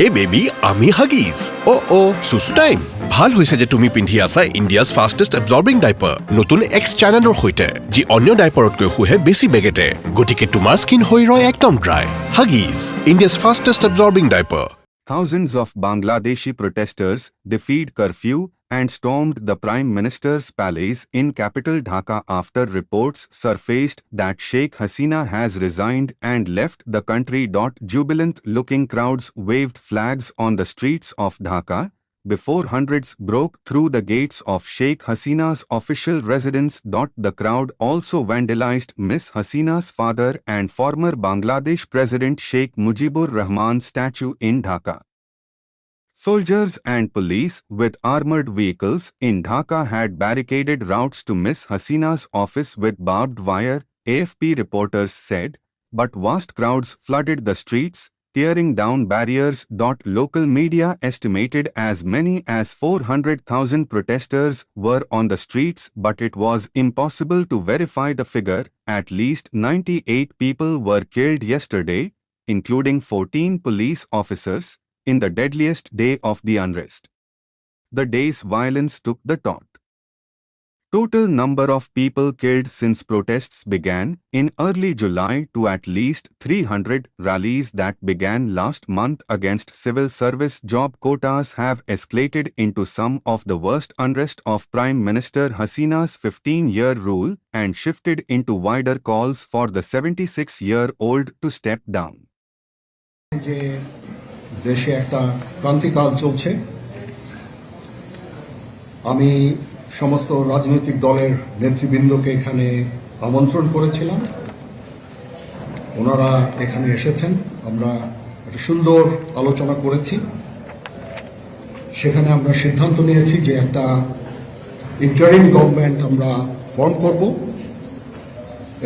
হে baby আমি Huggies ও সুসু time ভাল হৈছে যে তুমি পিন্ধি আছা ইণ্ডিয়াছ ফাষ্টেষ্ট এবজৰ্বিং ডাইপাৰ নতুন এক্স চেনেলৰ সৈতে যি অন্য ডাইপাৰতকৈ শুহে বেছি বেগেতে গতিকে তোমাৰ স্কিন হৈ ৰয় একদম dry Huggies India's fastest absorbing diaper Thousands of Bangladeshi protesters defied curfew and stormed the Prime Minister's palace in capital Dhaka after reports surfaced that Sheikh Hasina has resigned and left the country. Jubilant-looking crowds waved flags on the streets of Dhaka before hundreds broke through the gates of Sheikh Hasina's official residence. The crowd also vandalized Miss Hasina's father and former Bangladesh President Sheikh Mujibur Rahman's statue in Dhaka. Soldiers and police with armored vehicles in Dhaka had barricaded routes to Miss Hasina's office with barbed wire, AFP reporters said, but vast crowds flooded the streets, tearing down barriers. Local media estimated as many as 400,000 protesters were on the streets, but it was impossible to verify the figure. At least 98 people were killed yesterday, including 14 police officers, in the deadliest day of the unrest. The day's violence took the top. Total number of people killed since protests began in early July to at least 300. Rallies that began last month against civil service job quotas have escalated into some of the worst unrest of Prime Minister Hasina's 15-year rule and shifted into wider calls for the 76-year-old to step down. দেশে একটা ক্রান্তিকাল চলছে আমি সমস্ত রাজনৈতিক দলের নেতৃবৃন্দকে এখানে আমন্ত্রণ করেছিলাম ওনারা এখানে এসেছেন আমরা একটা সুন্দর আলোচনা করেছি সেখানে আমরা সিদ্ধান্ত নিয়েছি যে একটা ইন্টারিম গভর্নমেন্ট আমরা ফর্ম করব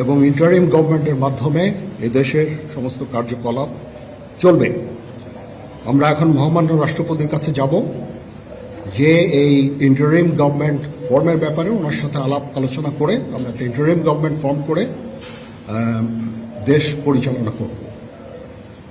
এবং ইন্টারিম গভর্নমেন্টের মাধ্যমে এই দেশের সমস্ত কার্যকলাপ চলবে আমরা এখন মহামান্য রাষ্ট্রপতির কাছে যাব যে এই ইন্টারিম গভর্নমেন্ট ফর্মের ব্যাপারে ওনার সাথে আলাপ আলোচনা করে আমরা একটা ইন্টারিম গভর্নমেন্ট ফর্ম করে দেশ পরিচালনা করব